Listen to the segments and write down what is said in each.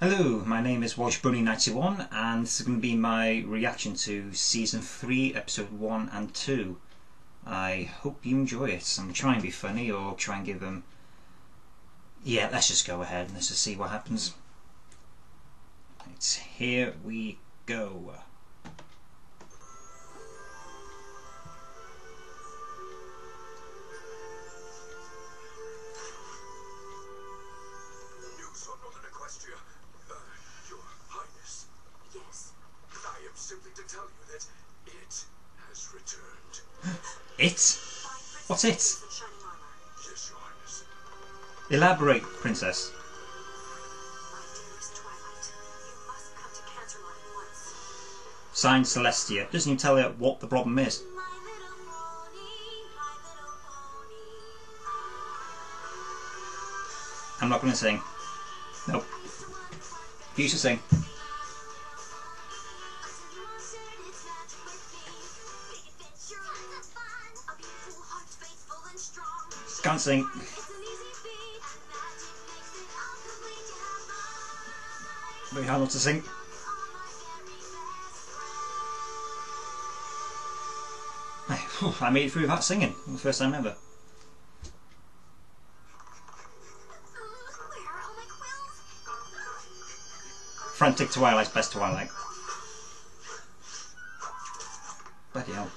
Hello, my name is WashBunny91 and this is going to be my reaction to Season 3, Episode 1 and 2. I hope you enjoy it. I'm trying to be funny or try and give them... Yeah, let's just go ahead and let's just see what happens. Right, here we go. Simply to tell you that it has returned. It? What's it? Yes, Your Highness. Elaborate, Princess. My dearest Twilight, you must come to Canterlot at once. Signed, Celestia. Doesn't even tell her what the problem is. My little pony, my little pony. I'm not going to sing. Nope. You should sing. Can't sing. Very hard not to sing. I made it through without singing. The first time ever. Frantic Twilight's best Twilight. Bloody hell.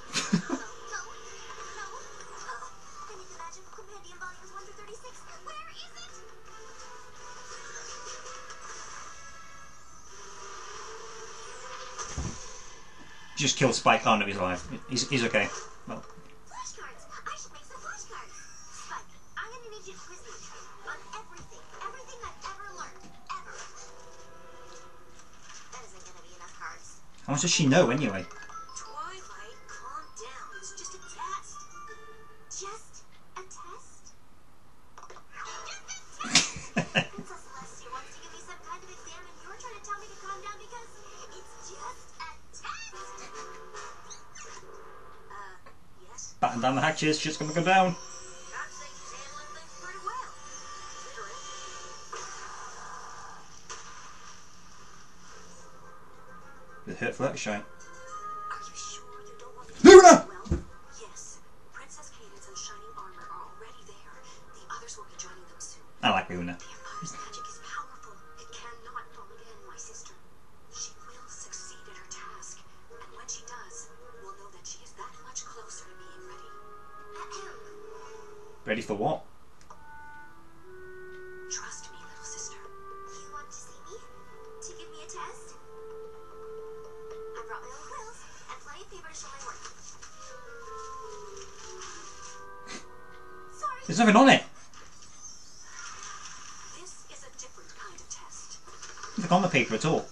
Just killed Spike. Oh no, he's alive. He's okay. Well. Flashcards! I should make some flashcards! Spike, I'm gonna need you to quiz me on everything I've ever learned. Ever. That isn't gonna be enough cards. How much does she know anyway? Twilight, calm down. It's just a test. Just a test? Princess Celestia wants to give me some kind of exam and you're trying to tell me to calm down because it's just a test? Yes? Batten down the hatches, shit's gonna go down. I'd say she's handling things pretty well. With her Fluttershy. Are you sure you don't want to... Luna! Well, yes. Princess Cadence and Shining Armor are already there. The others will be joining them soon. I like Luna. The Empire's magic is powerful. It cannot fall again, my sister. She will succeed at her task. And when she does, we'll know that she is that much closer to being ready. Ready for what? Trust me, little sister. You want to see me? To give me a test? I brought my own quills and plenty of paper to show my work. Sorry. There's nothing on it. This is a different kind of test. Nothing on the paper at all.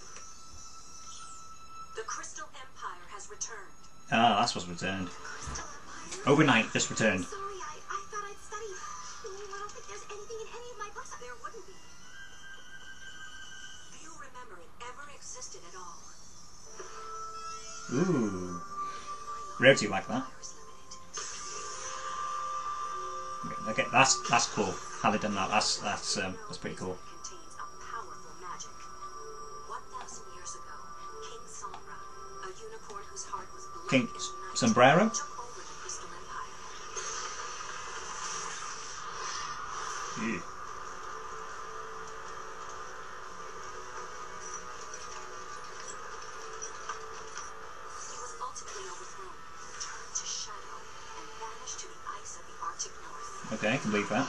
The Crystal Empire has returned. Ah, that's what's returned. Crystal Empire? Overnight, just returned. Sorry, I thought I'd studied. I don't think there's anything in any of my books. There wouldn't be. Do you remember it ever existed at all? Ooh. Rarity like that. Okay, that's cool. How they done that? That's pretty cool. Contains a powerful magic. 1,000 years ago, King Sombra, a unicorn whose heart was black King as night, Sombrero? took over the Crystal Empire. Yeah. He was ultimately overthrown, turned to shadow, and vanished to the ice of the Arctic North. Okay, I can believe that.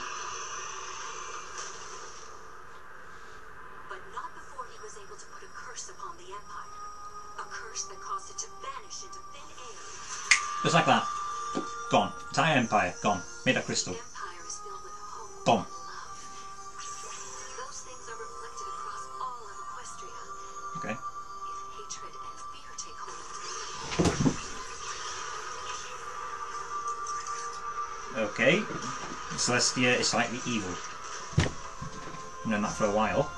But not before he was able to put a curse upon the Empire. A curse that caused it to vanish into thin air. Just like that. Gone. Entire empire, gone. Made of crystal. The Empire is filled with hope Gone. and love. Those things are reflected across all of Equestria. Okay. If hatred and fear take hold, Okay. Celestia is slightly evil. I've known that for a while.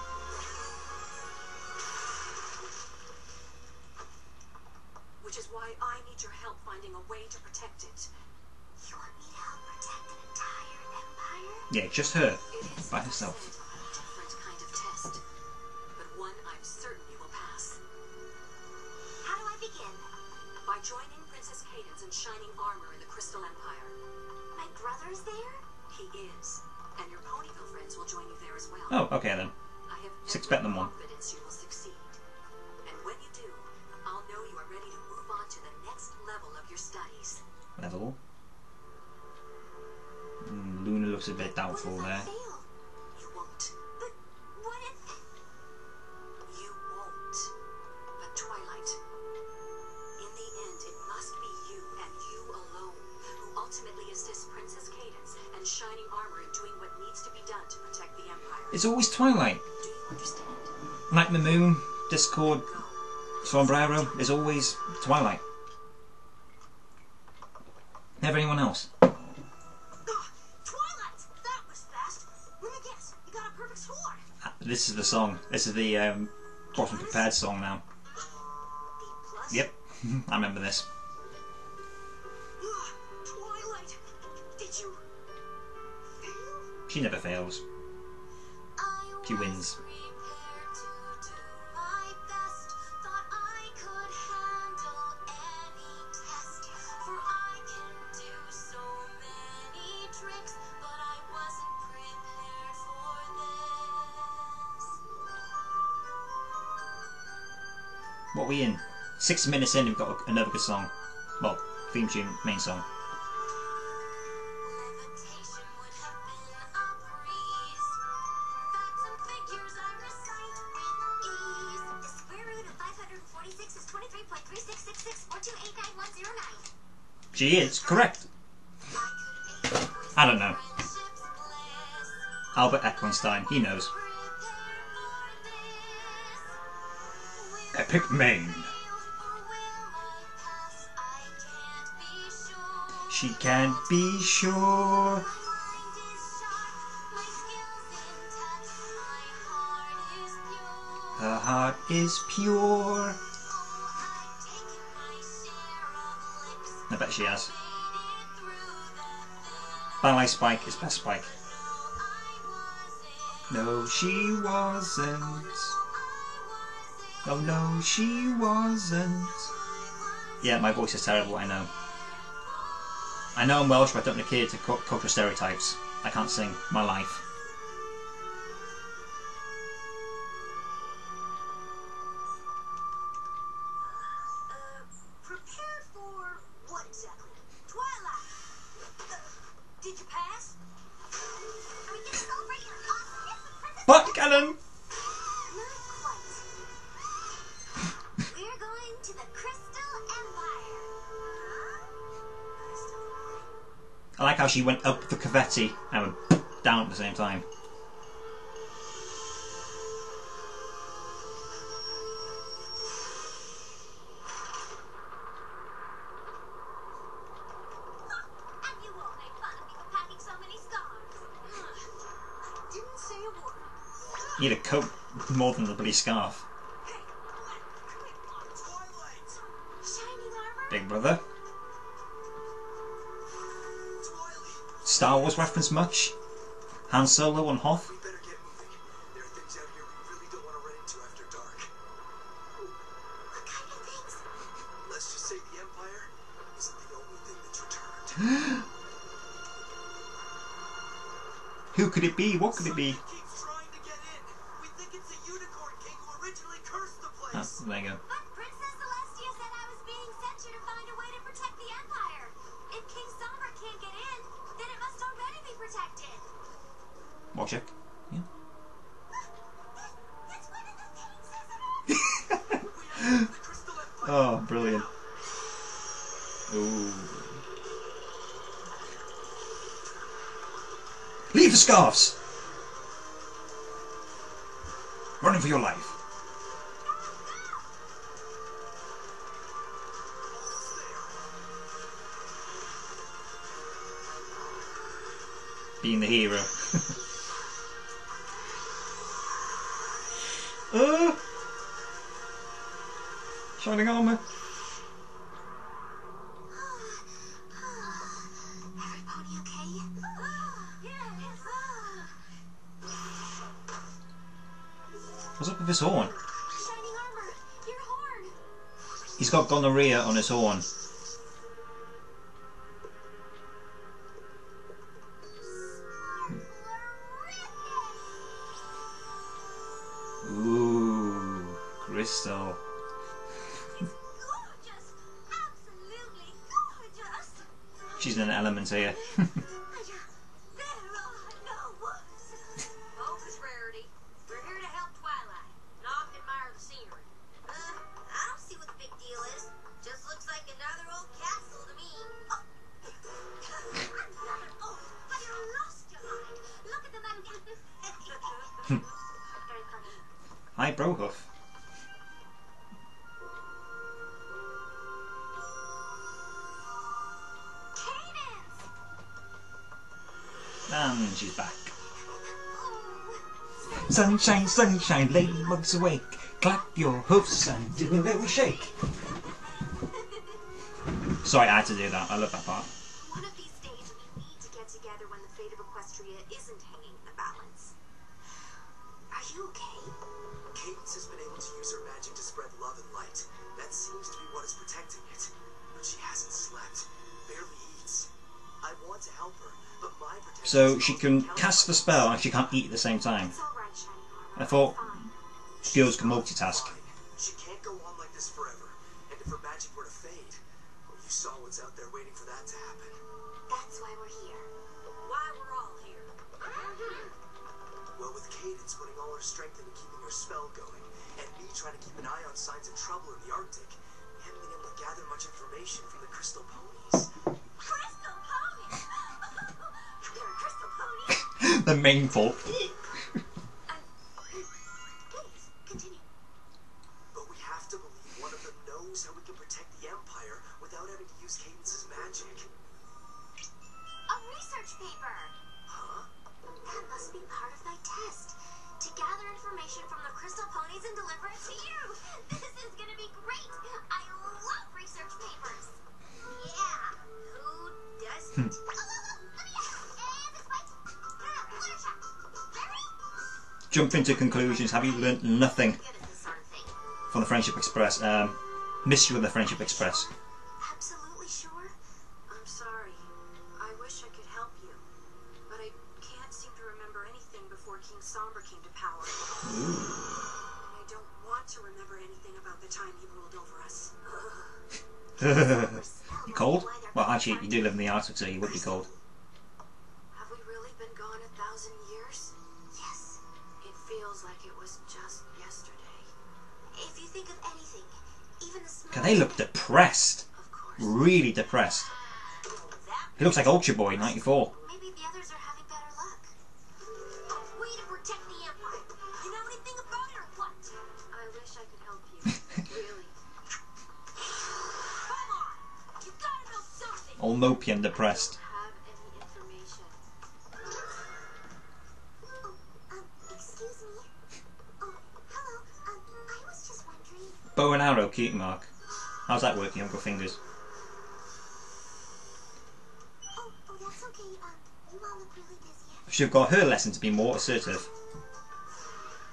which is why I need your help finding a way to protect it. You want me to help protect an entire empire? Yeah, just her. It is By herself. a different kind of test, but one shining armor in the Crystal Empire. My brother's there? He is. And your Ponyville friends will join you there as well. Oh, okay then. I have Six bet every them one. confidence you will succeed. And when you do, I'll know you are ready to move on to the next level of your studies. Level. Luna looks a bit doubtful What if there. I fail? You won't. But what if... You won't. But Twilight, in the end, it must be you and you alone who ultimately assist Princess Cadence and Shining Armor in doing what needs to be done to protect the Empire. It's always Twilight. Do you understand? Like the Moon, Discord, Sombrero is always Twilight. Never anyone else. Twilight! That was fast! Let me guess, you got a perfect score! This is the song. This is the bottom prepared song now. B+? Yep, I remember this. Twilight! Did you... fail? She never fails. She wins. What are we in? 6 minutes in, we've got another good song. Well, theme tune, main song. She is correct. I don't know. Albert Einstein, he knows. Epic Main. She can't be sure. Her heart is pure. I bet she has. Ballet Spike is best Spike. No, she wasn't. Oh no, she wasn't. Yeah, my voice is terrible, I know. I know I'm Welsh, but I don't adhere to cultural stereotypes. I can't sing my life. Prepared for what exactly? Twilight! Did you pass? Can we get this over here? But Cannon! Not quite. We're going to the Crystal Empire. I like how she went up the cavity and went down at the same time. And you won't make fun of me for packing so many scarves. I didn't say a word. You need a coat more than the bloody scarf. Hey, Twilight! shining armor? Big brother. Twilight! Star Wars reference much? Han Solo on Hoth? We better get moving. There are things out here we really don't want to run into after dark. What kind of things? Let's just say the Empire isn't the only thing that's returned. Who could it be? What could it be? Somebody keeps trying to get in. We think it's the Unicorn King who originally cursed the Oh, place. there you go. But Princess Celestia said I was being sent here to find a way to protect the Empire. If King Sombra can't get in, then it must already be protected. Watch it. Yeah. That's one of the things, isn't it? We are in the Crystal Empire. Oh, brilliant. Ooh. Leave the scarves! Running for your life. Being the hero. Shining armor. Everybody okay? Yes. What's up with this horn? Shining armor, your horn. He's got gonorrhea on his horn. crystal. It's gorgeous! Absolutely gorgeous! She's in an element here. There are no words. Focus, Rarity. We're here to help Twilight, not admire the scenery. I don't see what the big deal is. Just looks like another old castle to me. Another old, but you lost your mind. Look at the magnificent. Very funny. Hi, Brohuff. Cadence! And she's back. Sunshine, sunshine, ladybugs awake. Clap your hoofs and do a little shake. Sorry, I had to do that. I love that part. One of these days we need to get together when the fate of Equestria isn't hanging in the balance. Are you okay? Cadence has been able to use her magic to spread love and light. That seems to be what is protecting it. But she hasn't slept, barely eats. I want to help her, but my protection. So she can cast the spell and she can't eat at the same time. It's all right, Shining Armor. I thought Fine. girls can multitask. She can't go on like this forever. And if her magic were to fade, well, you saw what's out there waiting for that to happen. That's why we're here. Why we're all here. Well, with Cadence putting all her strength into keeping her spell going, and me trying to keep an eye on signs of trouble in the Arctic, we haven't been able to gather much information from the crystal ponies. Crystal ponies! There are crystal ponies! The main fault. Please, continue. But we have to believe one of them knows how we can protect the Empire without having to use Cadence's magic. A research paper! Huh? That must be part of my test. To gather information from the crystal ponies and deliver it to you. This is gonna be great. I love research papers. Yeah, who doesn't? Jump into conclusions. Have you learnt nothing from the Friendship Express? Mystery of the Friendship Express. Absolutely sure? I'm sorry. I wish I could help you. But I can't seem to remember anything before King Somber came to power. And I don't want to remember anything about the time he ruled over us. You cold? Well, actually, you do live in the Arctic, so you would be cold. Have we really been gone 1,000 years? Yes. It feels like it was just yesterday. If you think of anything, even the smallest God, they look depressed. Of course. Really depressed. He looks like Ultra Boy, 94. Maybe the others are having better luck. We to protect the Empire. You know anything about it or what? I wish I could help you. Really. Come on! You gotta know something! All mopey and depressed. Have any information? Excuse me. Oh, hello. I was just wondering. Bow and arrow, cute mark. How's that working, Uncle Fingers? Oh, that's okay. You all look really busy. Should have got her lesson to be more assertive.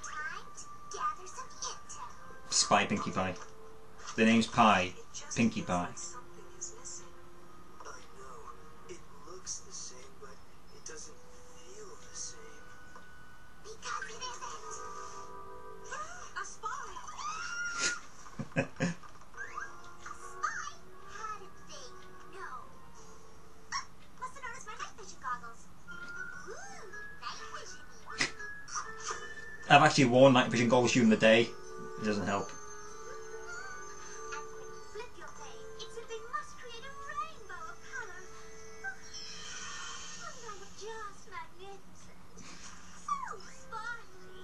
Time to gather some intel. Spy Pinkie Pie. The name's Pie. It just Pinkie feels Pie. like something is missing. I know. It looks the same, but it doesn't feel the same. Because it isn't. A spy! A spy? How did they know? Must have noticed my night vision goggles. Ooh, night vision. I've actually worn night vision goggles during the day. It doesn't help. Flip your plane. Except they must create a rainbow of colors. Some kind of just magnificent. So sparkly.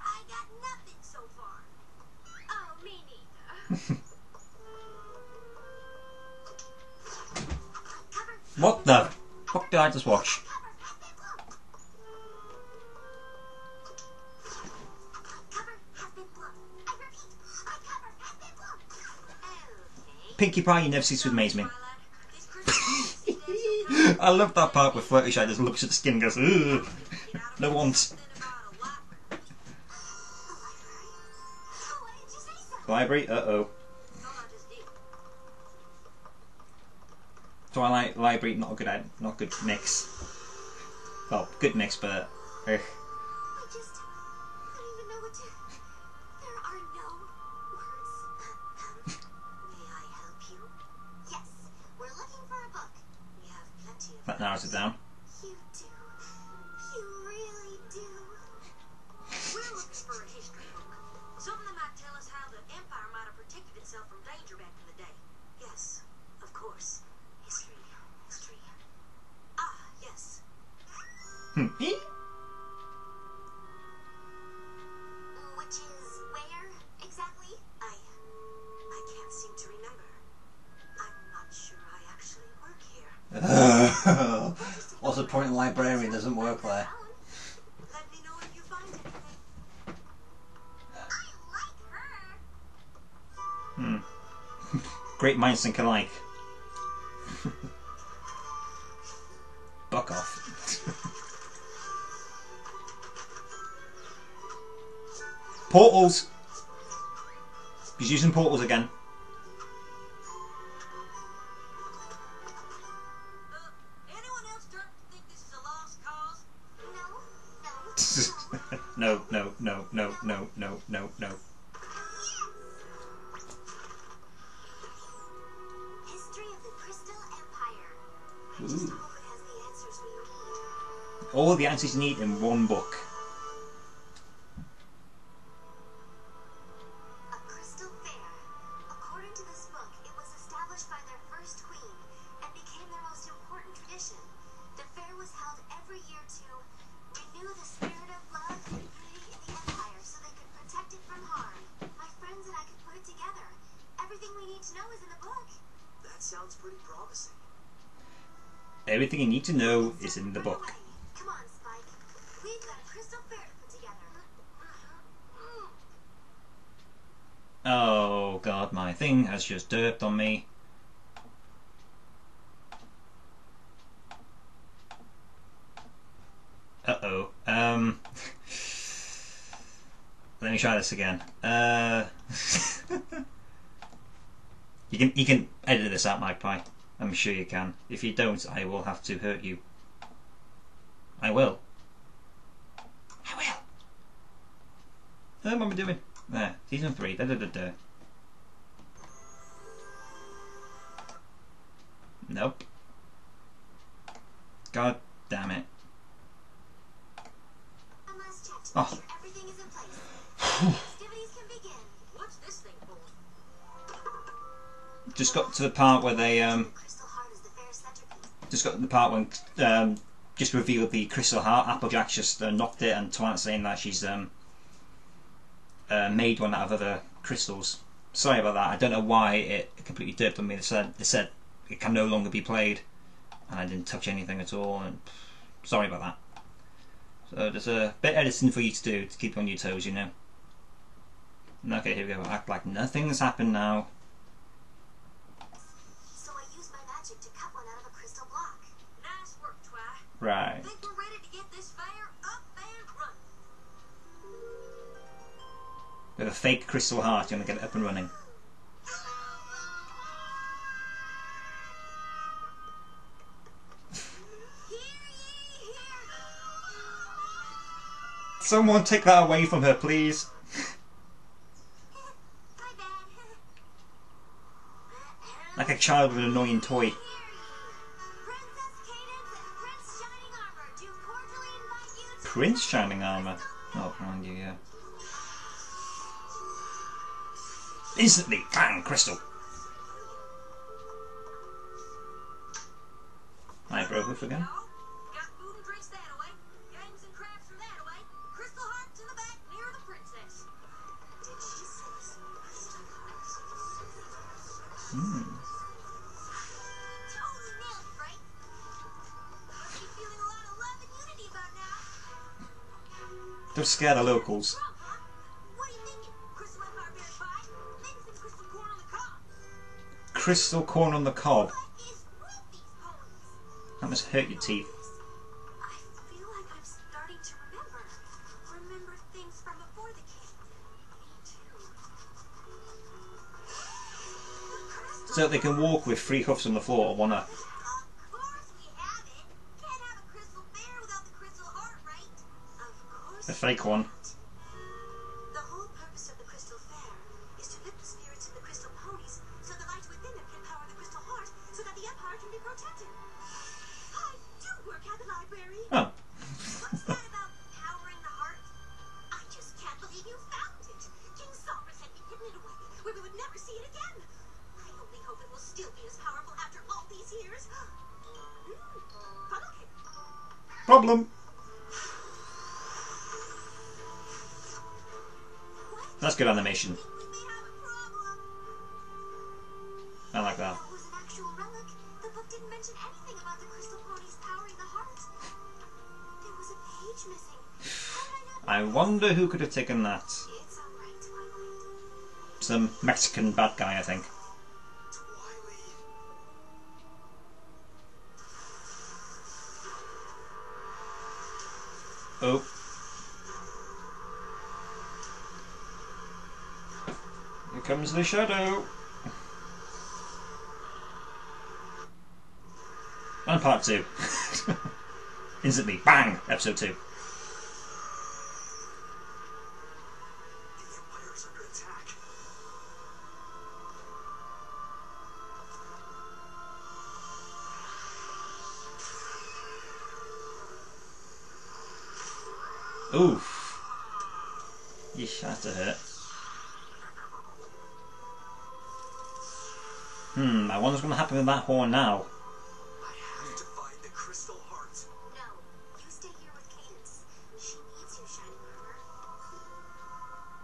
I got nothing so far. Oh, me neither. Cover. What the fuck did I just watch? Pinkie Pie, you never cease to amaze me. I love that part where Fluttershy just looks at the skin and goes, ugh, no want. Library? Uh-oh. Twilight, library, not a good mix. well, good mix, but I just don't even know what to. There are no words. May I help you? Yes, we're looking for a book. We have plenty of. that narrows it down. You do. You really do. We're looking for a history book. Something that might tell us how the Empire might have protected itself from danger back in the day. Yes, of course. History. History. Ah, yes. Which is where exactly? I can't seem to remember. I'm not sure I actually work here. What's the point in librarian? Doesn't work there. Let me know if you find anything. I like her. Great minds think alike. Buck off. Portals! He's using portals again. Anyone else start to think this is a lost cause? No, no, no, no, no, no, no, no. History of the Crystal Empire. I just hope it has the answers we need. All the answers you need in one book. A crystal fair. According to this book, it was established by their first queen and became their most important tradition. The fair was held every year to renew the spirit of love and unity in the empire so they could protect it from harm. My friends and I could put it together. Everything we need to know is in the book. That sounds pretty promising. Everything you need to know is in the book. Come on, Spike. We've got a crystal fair to put together. Oh god, my thing has just derped on me. Uh-oh. Let me try this again. You can edit this out, Magpie. I'm sure you can. If you don't, I will have to hurt you. I will. I will. What am I doing? There, season 3. Da da da da. Nope. God damn it. One last check to Oh. make sure everything is in place. Festivities can begin. What's this thing for? Just got to the part where they Crystal Heart is the fair's centerpiece. just got to the part when just revealed the crystal heart. Applejack's just knocked it, and Twilight saying that she's made one out of other crystals. Sorry about that. I don't know why it completely derped on me. They said it can no longer be played, and I didn't touch anything at all. And sorry about that. So there's a bit of editing for you to do to keep on your toes, you know. Okay, here we go. Act like nothing's happened now. So I used my magic to cut one out of a crystal block. Nice work, Twi. Right. Think we're ready to get this fair up and running. With a fake crystal heart, you want to get it up and running. Hear ye, hear. Someone take that away from her, please. My bad. Like a child with an annoying toy. Princess Cadence and Prince Shining Armor do cordially invite you to Prince Shining Armor. Oh, mind you, yeah. Instantly, bang, crystal. I broke it again. Got food and drinks that away. Games and crafts from that away. Crystal hearts in the back near the princess. Did she say crystal hearts? Totally nailed it, Frank. Must be feeling a lot of love and unity about now. Don't scare the locals. Wrong, huh? What are you thinking? Crystal Empire berry pie? Maybe some crystal corn on the cob. Crystal corn on the cob. What is with these ponies? That must hurt your teeth. I feel like I'm starting to remember things from before the king. Me too. The crystal So they can walk with 3 hoofs on the floor or 1 up. Of course we have it. Can't have a crystal fair without the crystal A fake one. The whole purpose of the Crystal Fair is to lift the spirits of the crystal ponies so the light within them can power the crystal heart so that the Empire can be protected. I do work at the library. Oh. What's that about powering the heart? I just can't believe you found it. King Sombra said he'd hidden it away where we would never see it again. I only hope it will still be as powerful after all these years. Funnel cake. Problem. What? That's good animation. We may have a problem. I like that. That was an actual relic. The book didn't mention anything about the crystal ponies powering the heart. There was a page missing. How did I not I wonder who could have taken that. It's alright, Twilight. Some Mexican bad guy, I think. Twilight. Oh. Here comes the shadow. And part 2. Instantly, bang! Episode 2. The Empire is under attack. Oof. Yeesh, that's a hurt. I wonder what's going to happen with that horn now. I have to find the crystal heart. No, you stay here with Cadence. She needs you, Shining Armor.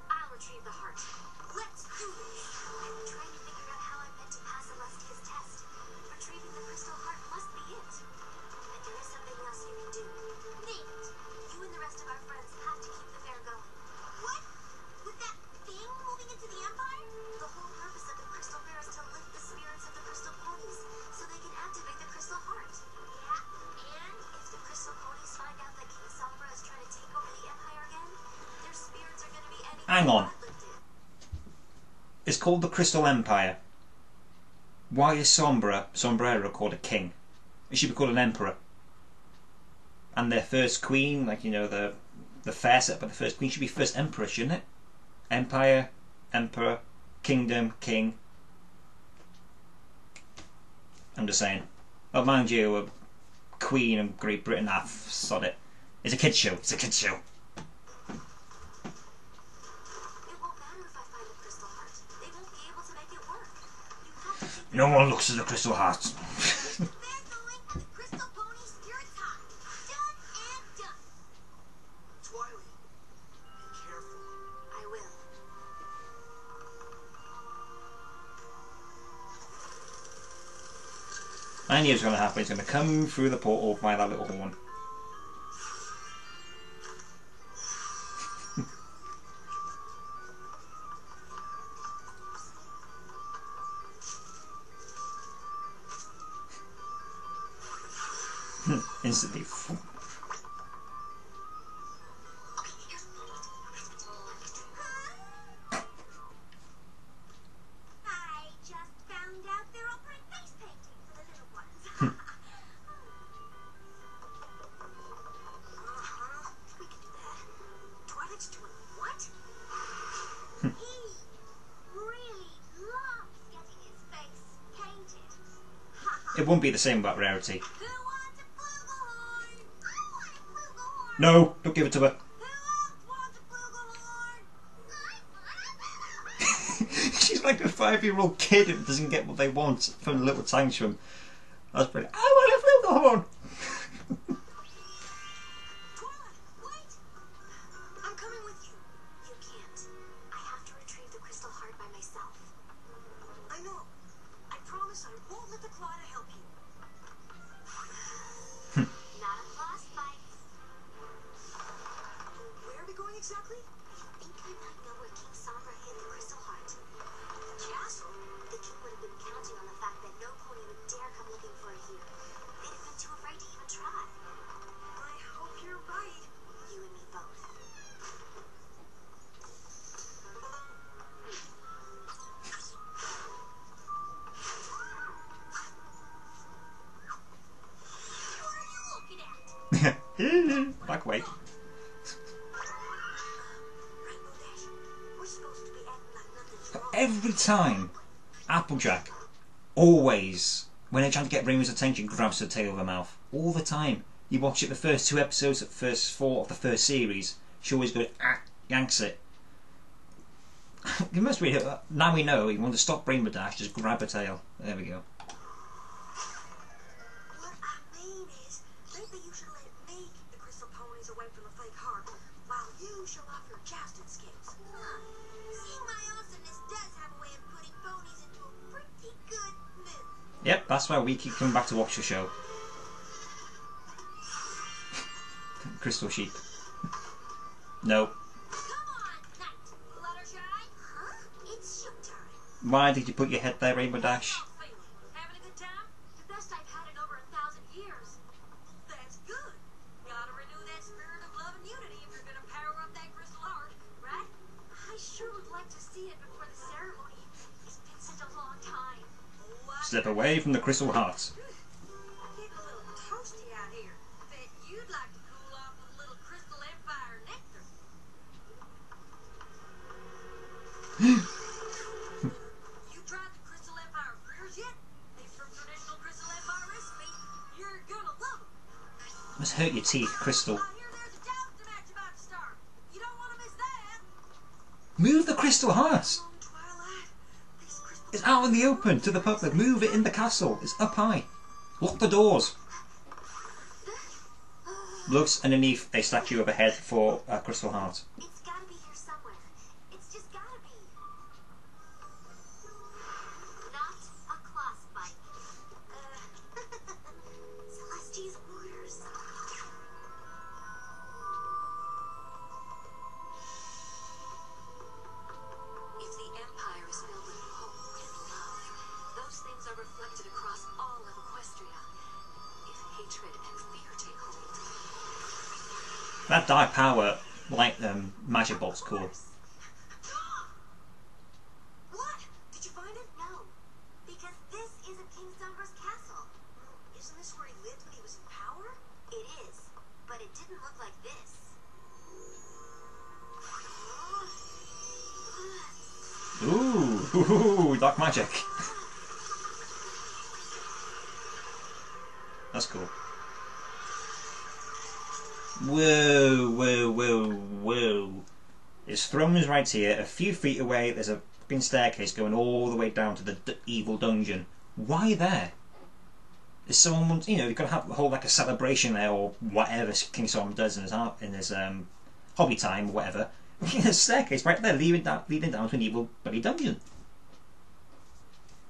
I'll retrieve the heart. Let's do this. I've been trying to figure out how I'm meant to pass Celestia's test. Retrieving the crystal heart must be it. But there is something else you can do. Name it. You and the rest of our friends have to keep the fair going. What? With that thing moving into the Empire? The whole purpose of the crystal fair is to lift the spirits of the crystal ponies so they can activate the crystal heart. Yeah, and if the crystal ponies find out that King Sombra is trying to take over the Empire again, their spirits are going to be anything Hang on. but lifted. It's called the Crystal Empire. Why is Sombrero called a king? It should be called an emperor. And their first queen, like, you know, the fair set up by the first queen should be first emperor, shouldn't it? Empire, emperor, kingdom, king. I'm just saying. Oh, mind you, a queen of Great Britain, sod it. It's a kids show. It's a kids show. It won't matter if I find the crystal heart. They won't be able to make it work. You have to keep No one looks at the crystal heart. They're going for the crystal pony spirit time. Done and done. Twilight, be careful. I will. I knew it was going to happen. It's going to come through the portal by that little horn. Instantly. I just found out they're offering face painting for the little ones. We can do that. Twilight's doing what? He really loves getting his face painted. It won't be the same about Rarity. Who wants a flugelhorn? I want a flugelhorn. No, don't give it to her. Who else wants a flugelhorn? I want a flugelhorn. She's like a 5-year-old kid who doesn't get what they want from a little tantrum. That's brilliant. I want a flugelhorn. Twilight, wait! I'm coming with you. You can't. I have to retrieve the crystal heart by myself. I know. I promise I won't let the Clawda help you. Not a boss fight. Where are we going exactly? I think I might know where King Sombra hid the crystal heart. The castle? The king would have been counting on the fact that no pony would dare come looking for it here. They'd have been too afraid to even try. I hope you're right. You and me both. What are you looking at? Back way. every time, Applejack always, when they're trying to get Raymond's attention, grabs her tail of her mouth. All the time. You watch it the first 2 episodes, the first 4 of the first series, she always goes, yanks it. You must read it. Now we know, you want to stop Rainbow Dash, just grab her tail. There we go. What I mean is, maybe you should let me keep the crystal ponies away from the fake heart, while you show off your jousting skills. Seeing my awesomeness does have a way of putting ponies into a pretty good mood. Yep, that's why we keep coming back to watch the show. Crystal sheep. No. Come on, Knight. Fluttershy. Huh? It's showtime. Why did you put your head there, Rainbow Dash? Having a good time? The best I've had in over 1,000 years. That's good. Gotta renew that spirit of love and unity if you're gonna power up that crystal heart, right? I sure would like to see it before the ceremony. It's been such a long time. Step away from the crystal heart. Getting a little toasty out here. Bet you'd like to cool off with a little Crystal Empire nectar. You tried the Crystal Empire fritters yet? These from traditional Crystal Empire recipe. You're gonna love them. Must hurt your teeth, Crystal. I hear there's a jousting match about to start. You don't want to miss that. Move the crystal heart! Come on, Twilight. These crystal It's out in the open to the public. Move it in the castle. It's up high. Lock the doors. Looks underneath a statue of a head for a crystal heart. It's gotta be here somewhere. It's just gotta be. Not a claw spike. Celestia's orders. If the Empire is filled with hope and love, those things are reflected across all of Equestria. If hatred and fear take hold. That dark power, like magic bolt's cool. What? Did you find it? No. Because this isn't King Sunburst's castle. Isn't this where he lived when he was in power? It is. But it didn't look like this. Ooh, dark magic. That's cool. Whoa, whoa, whoa, whoa. His throne is right here. A few feet away, there's a fucking staircase going all the way down to the evil dungeon. Why there? Is someone, you know, you've got to have hold like a celebration there or whatever King Solomon does in his hobby time or whatever. There's a staircase right there leading down to an evil bloody dungeon.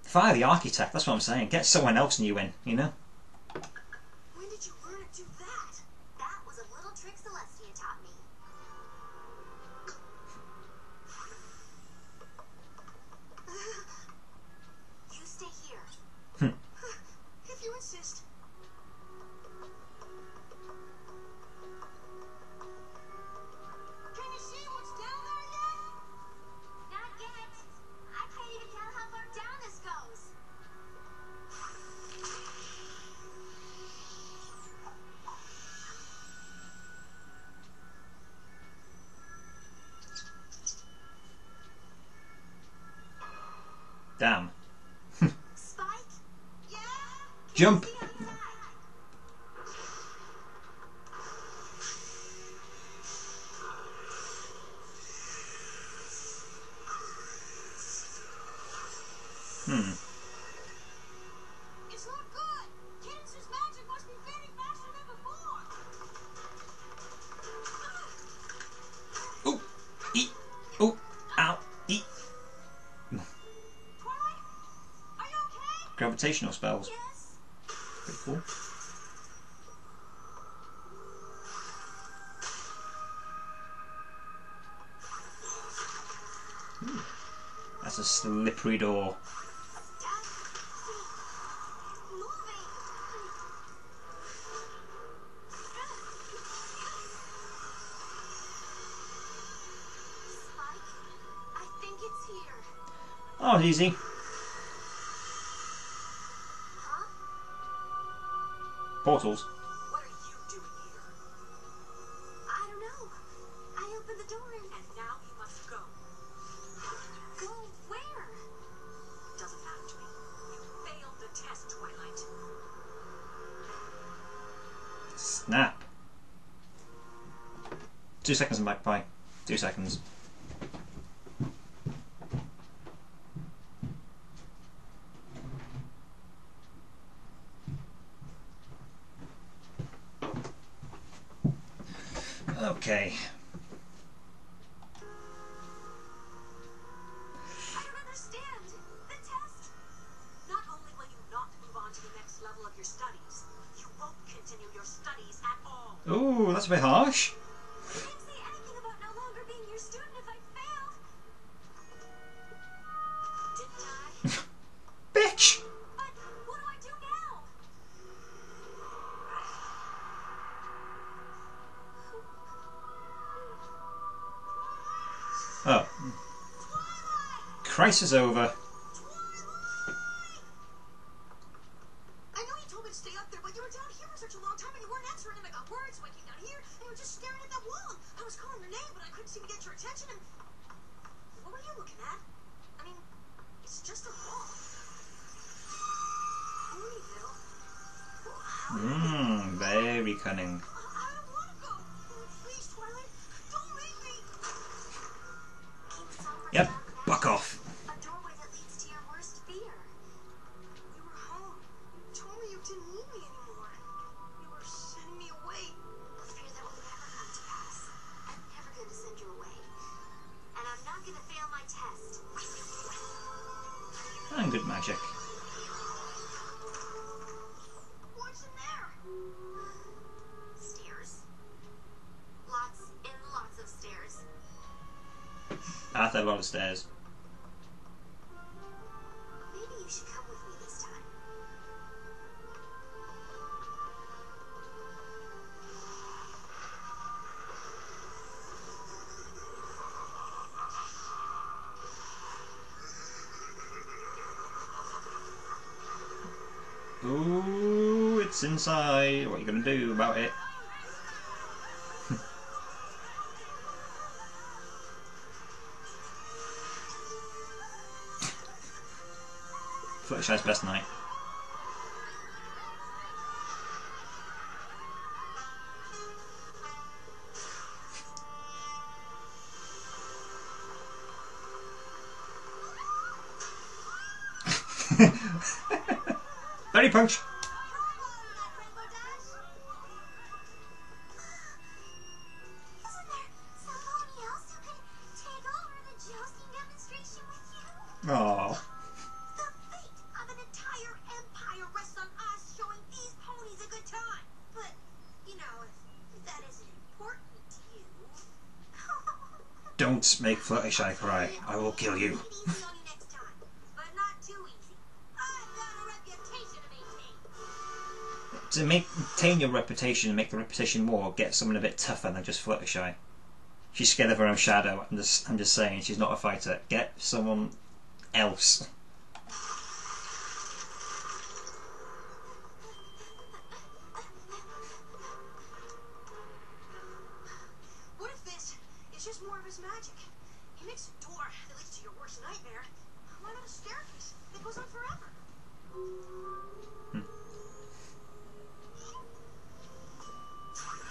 Fire the architect, that's what I'm saying. Get someone else new in, you know? When did you learn to do that? That was a little trick Celestia taught me. You stay here. If you insist. Can you see what's down there yet? Not yet. I can't even tell how far down this goes. Damn. Spike? Yeah? Jump! See on the side. It's not good. Cancer's magic must be fading faster than before. Ooh! Eat! Ooh! Ow! Eat! Twilight? Are you okay? Gravitational spells. Yes. Pretty cool. Ooh. That's a slippery door. Oh, it's easy. Huh? Portals. What are you doing here? I don't know. I opened the door and now you must go. Go where? right. Snap. 2 seconds and magpie. 2 seconds. Okay. I don't understand. The test. Not only will you not move on to the next level of your studies, you won't continue your studies at all. Ooh, that's a bit harsh. You didn't say anything about no longer being your student if I failed. Didn't I? Bitch! But what do I do now? Oh. Crisis over. I know you told me to stay up there, but you were down here for such a long time and you weren't answering and I got worried, so I came down here and you were just staring at that wall. I was calling your name, but I couldn't seem to get your attention and... What were you looking at? I mean, it's just a wall. Ponyville? Very cunning. I don't want to go. Please, Twilight, don't leave me. Yep, buck off. A doorway that leads to your worst fear. We were home. You told me you didn't need me anymore. You were sending me away. A fear that will never come to pass. I'm never going to send you away. And I'm not going to fail my test. And good magic. What's in there? Stairs. Lots and lots of stairs. That's a lot of stairs. Maybe you should come with me this time. Ooh, it's inside. What are you gonna do about it? Fluttershy's best night. Very punch. Isn't there somebody else who could take over the jousting demonstration with you? Aww. The fate of an entire empire rests on us showing these ponies a good time. But, you know, if that isn't important to you... Don't make Fluttershy cry. I will kill you. Take it easy on you next time, but not too easy. I've got a reputation to maintain. To maintain your reputation and make the reputation more, get someone a bit tougher than just Fluttershy. She's scared of her own shadow. I'm just saying, she's not a fighter. Get someone else. What if this is just more of his magic? He makes a door that leads to your worst nightmare. Why not a staircase that goes on forever?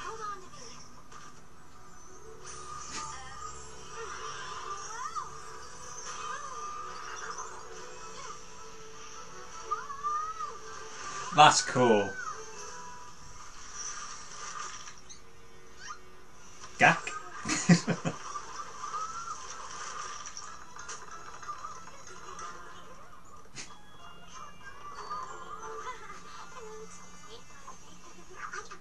Hold on to me. That's cool. Gak. I am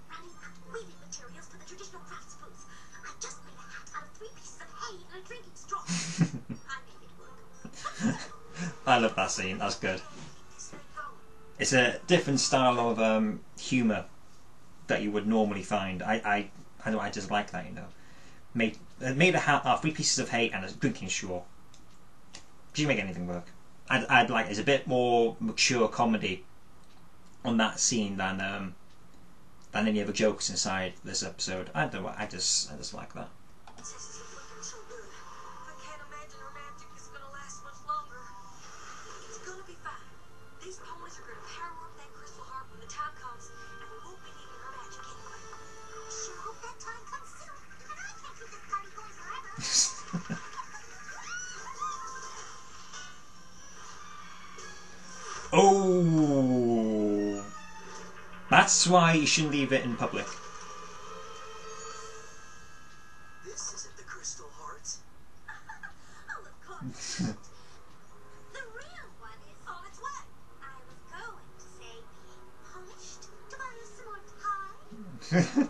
running out of weaving materials for the traditional crafts booth. I just made a hat out of 3 pieces of hay and a drinking straw. I made it work. I love that scene. That's good. This way go. It's a different style of humour that you would normally find. I just like that, you know. Made a hat out of 3 pieces of hay and a drinking straw. Could you make anything work? I'd like it's a bit more mature comedy on that scene than any other jokes inside this episode. I don't know. I just like that. This is looking so good. I can't imagine her magic is gonna last much longer. It's gonna be fine. These ponies are gonna power up that crystal That's why you shouldn't leave it in public. This isn't the crystal heart. Oh, of course. The real one is on its way. I was going to say being polished to buy us some more time.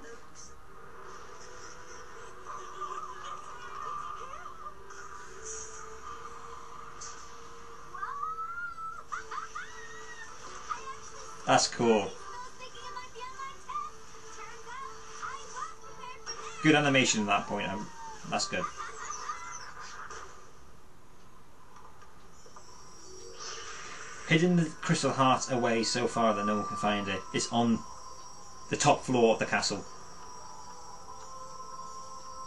That's cool. Good animation at that point. That's good. Hidden the crystal heart away so far that no one can find it. It's on the top floor of the castle.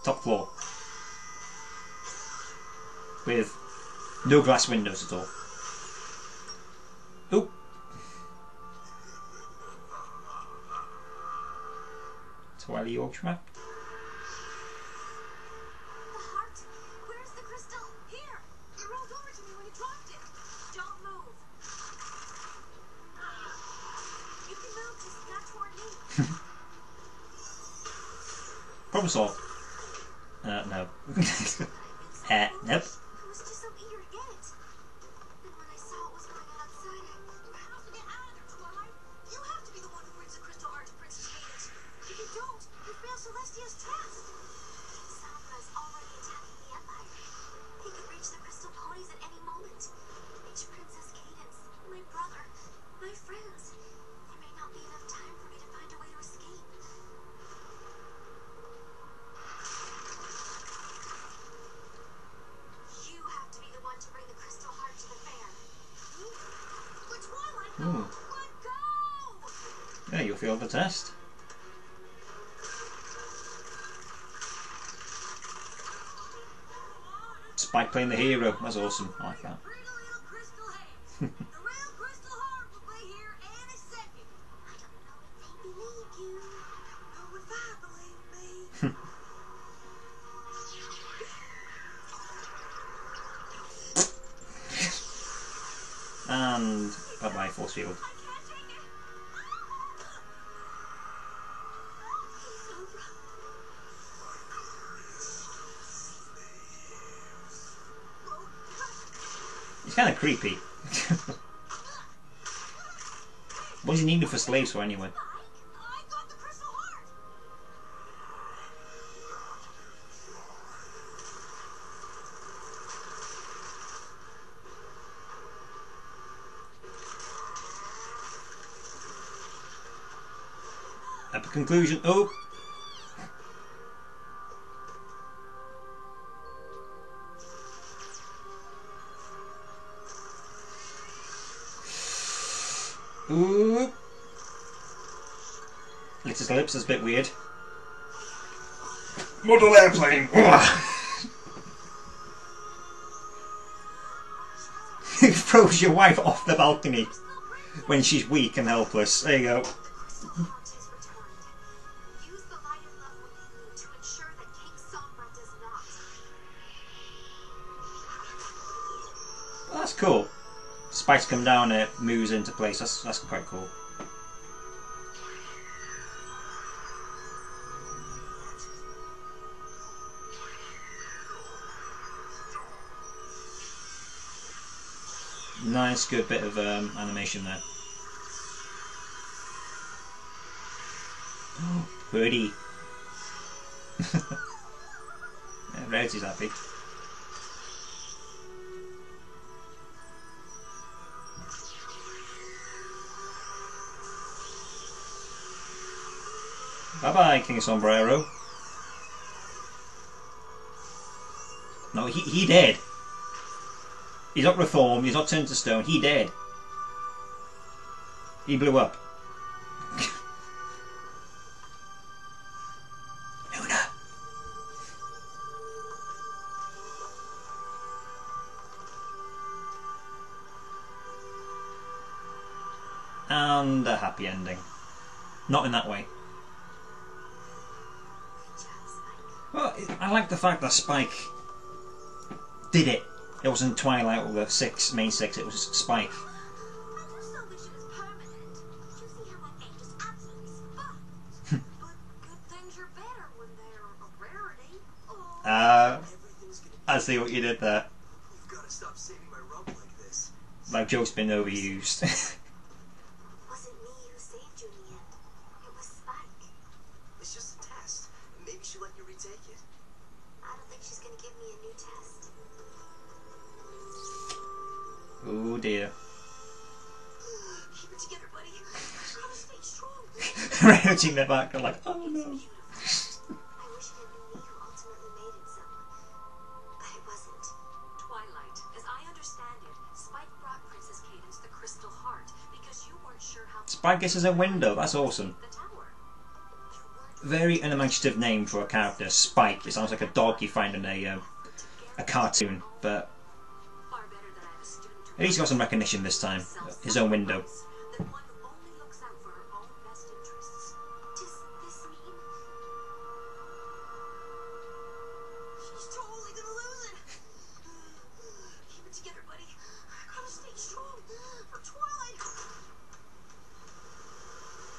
Top floor. With no glass windows at all. Oop. Twilight Yorkshire map. The heart? Where's the crystal? Here! It rolled over to me when you dropped it. Don't move. You can move, just not toward me. Problem solved. No. Nope. I was just so eager to get it. And when I saw it was going outside, I have to get out of there, Twilight. You have to be the one who brings the crystal heart to Princess Cadence. If you don't, you fail Celestia's test. King Sombra's already attacking the Empire. He could reach the crystal ponies at any moment. Reach Princess Cadence, my brother, my friends. There may not be enough time for me to find a way to escape. You have to be the one to bring the crystal heart to the fair. But Twilight, Ooh. let go! Yeah, you'll fail the test. Spike playing the hero. That's awesome. I like that. Pretty little crystal heads. The real crystal heart will be here any second. I don't know if they believe you. Know if I believe me. And bye bye, force field. I can't take it. Sombra. He's kind of creepy. What does he need him for slaves for anyway? I got the crystal heart. At the conclusion, oh! Ooh! Licks his lips, is a bit weird. Model airplane! He throws your wife off the balcony when she's weak and helpless. There you go. The crystal heart has returned. Use the light and love within you to ensure that King Sombra does not. That's cool. Spikes come down and it moves into place. That's quite cool. Nice, good bit of animation there. Birdie. Yeah, Rarity's happy. Bye bye, King Sombrero. No, he dead. He's not reformed, he's not turned to stone, he dead. He blew up. Luna. And a happy ending. Not in that way. Well, I like the fact that Spike did it. It wasn't Twilight or the main six, it was Spike. I just so wish it was permanent. You see how my fate just absolutely see what you did there. You've got to stop saving my rump like this. Like joke's been overused. It wasn't me who saved you in the end. It was Spike. It's just a test. Maybe she'll let you retake it. I don't think she's gonna give me a new test. Oh dear. Keep it together, buddy. Gotta stay strong. Rounding their back, they're like, oh no. I wish it had been me who ultimately made it so. But it wasn't. Twilight, as I understand it, Spike brought Princess Cadence the Crystal Heart because you weren't sure how to Spike gets us a window, that's awesome. the tower. Very unimaginative name for a character, Spike. It sounds like a dog you find in a cartoon, but Far better than I have a student who at least got some recognition this time. His own window. than one who only looks out for her own best interests. Does this mean She's totally gonna lose it. keep it together, buddy? Gotta stay strong for Twilight.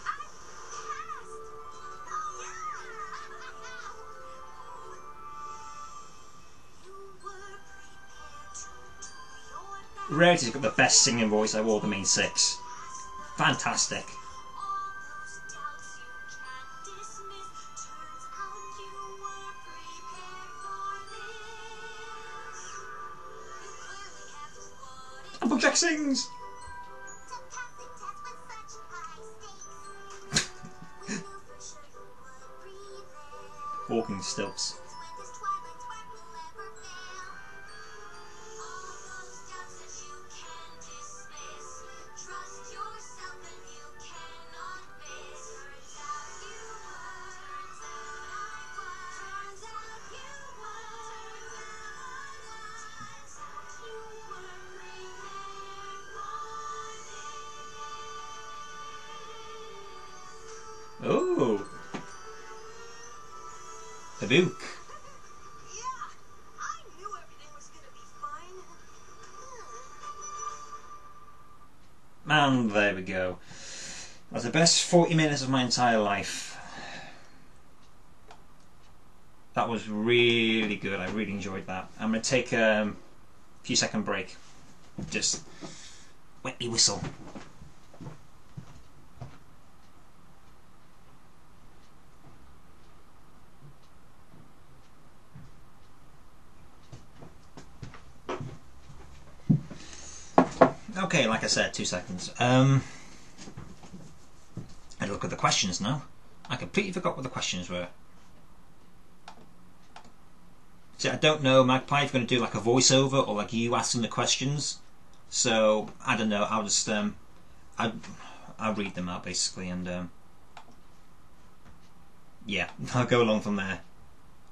I passed. Oh yeah. You were prepared to do your best. Rarity's got the best singing voice out of all the main six. Fantastic. All those doubts you can't dismiss. Turns out you were prepared for this. You clearly have what it Applejack sings! to pass the test with such high stakes. We knew for sure you would breathe in. Walking stilts. When this twilight spark will ever fail. All those doubts that you can dismiss. Trust yourself and you cannot miss. Turns out you were. Turns out you were. You were prepared for this. Oh! The book. Yeah, I knew everything was gonna be fine. And there we go. That's the best 40 minutes of my entire life. That was really good. I really enjoyed that. I'm going to take a few second break. Just wet me whistle. Okay, like I said, 2 seconds. I look at the questions now. I completely forgot what the questions were. See, I don't know, Magpie, if you're going to do like a voiceover or like you asking the questions. So, I don't know, I'll just, I'll read them out basically and, yeah, I'll go along from there.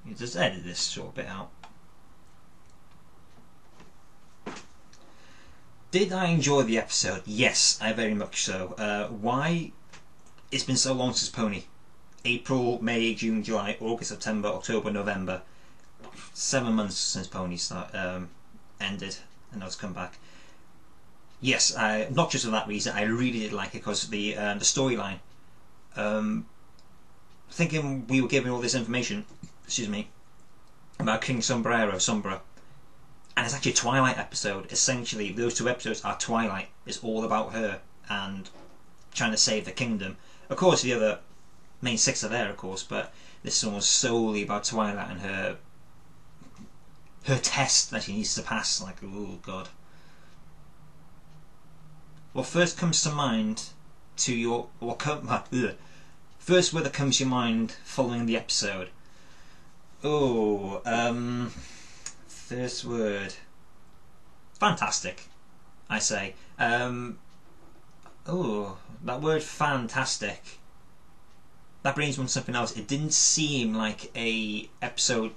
You just edit this short bit out. Did I enjoy the episode? Yes, I very much so. Why? It's been so long since Pony. April, May, June, July, August, September, October, November. 7 months since Pony ended and now it's come back. Yes, not just for that reason, I really did like it because the storyline. Thinking we were given all this information, excuse me, about King Sombra, and it's actually a Twilight episode. Essentially, those 2 episodes are Twilight. It's all about her and trying to save the kingdom. Of course, the other main 6 are there, of course, but this one was solely about Twilight and her test that she needs to pass. Like, oh god. What first comes to mind to your first word that comes to your mind following the episode? Oh, first word. Fantastic, I say. Oh, that word fantastic. That brings me on something else. It didn't seem like a episode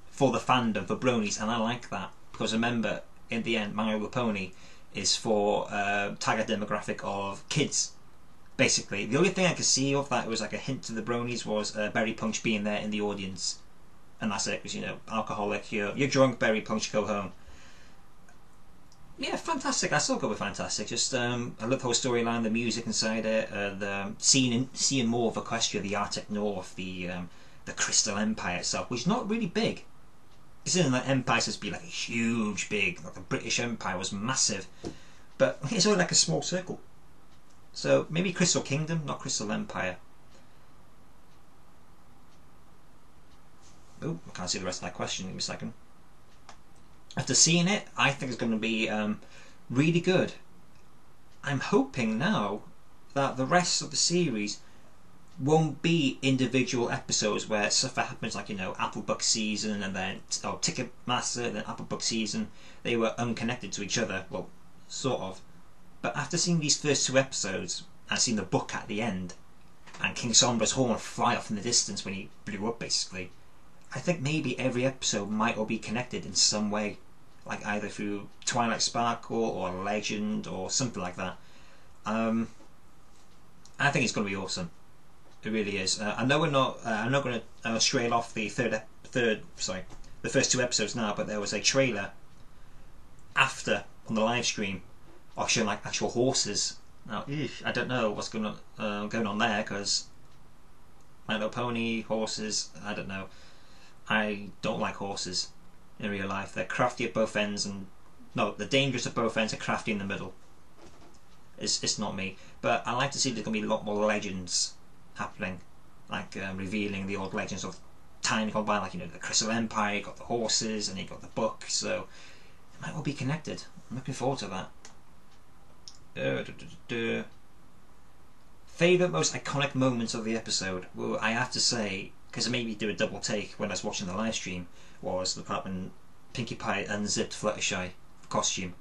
for the fandom, for bronies, and I like that. Because remember, in the end, My Little Pony is for target demographic of kids. Basically, the only thing I could see of that was like a hint to the bronies was Berry Punch being there in the audience. And that's it, because you know, alcoholic, you're drunk, Berry Punch, go home. Yeah, fantastic. I still go with fantastic. Just I love the whole storyline, the music inside it, the seeing more of Equestria, the Arctic North, the Crystal Empire itself, which is not really big. considering that Empire supposed to be like a huge, big, like the British Empire was massive, but it's only like a small circle. So maybe Crystal Kingdom, not Crystal Empire. Oh, I can't see the rest of that question. Give me a second. After seeing it, I think it's going to be really good. I'm hoping now that the rest of the series won't be individual episodes where stuff happens, like, you know, Apple Book season and then Ticketmaster and then Apple Book season. They were unconnected to each other, well, sort of. But after seeing these first 2 episodes and seeing the book at the end and King Sombra's horn fly off in the distance when he blew up, basically, I think maybe every episode might all be connected in some way, like either through Twilight Sparkle or Legend or something like that. I think it's going to be awesome. It really is. I know we're not. I'm not going to trail off the the first 2 episodes now, but there was a trailer after on the live stream of showing like actual horses. Now, I don't know what's going on there, because My Little Pony, horses. I don't know. I don't like horses in real life. They're crafty at both ends, and no, they're dangerous at both ends and crafty in the middle. It's not me. But I like to see there's going to be a lot more legends happening, like revealing the old legends of time gone by, like, you know, the Crystal Empire. You got the horses, and you got the book, so it might all be connected. I'm looking forward to that. Favourite, most iconic moments of the episode? Well, I have to say, because it made me do a double take when I was watching the live stream, was the part when Pinkie Pie unzipped Fluttershy costume.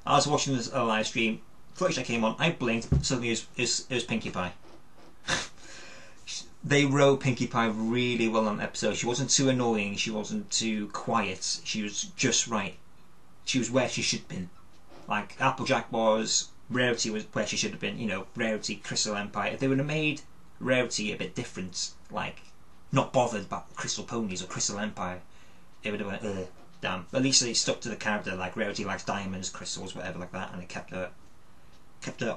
I was watching this live stream, Fluttershy came on, I blinked, suddenly it was Pinkie Pie. They wrote Pinkie Pie really well on the episode. She wasn't too annoying, she wasn't too quiet, she was just right. She was where she should have been. Like Applejack was, Rarity was where she should have been, you know, Rarity, Crystal Empire. If they would have made Rarity a bit different, like not bothered about Crystal Ponies or Crystal Empire, it would have went, damn. At least they stuck to the character, like Rarity likes diamonds, crystals, whatever like that, and it kept her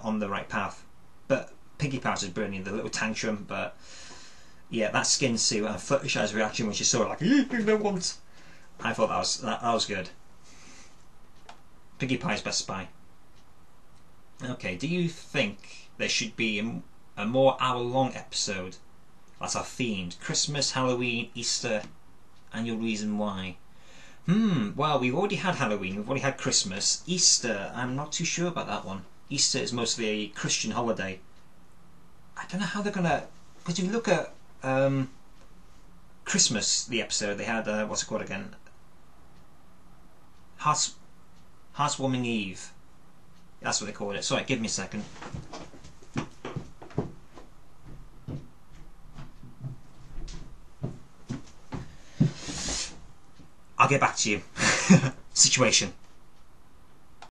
on the right path. But Pinkie Pie was burning the little tantrum, but yeah, that skin suit and Fluttershy's reaction when she saw it, like, you don't want. I thought that was good. Pinkie Pie's best spy. Okay, do you think there should be a more hour-long episode that are themed Christmas, Halloween, Easter, and your reason why? Well, we've already had Halloween, we've already had Christmas. Easter, I'm not too sure about that one. Easter is mostly a Christian holiday. I don't know how they're gonna, because if you look at Christmas, the episode, they had, what's it called again? Heartwarming Eve. That's what they called it. Sorry, give me a second. I'll get back to you. Situation.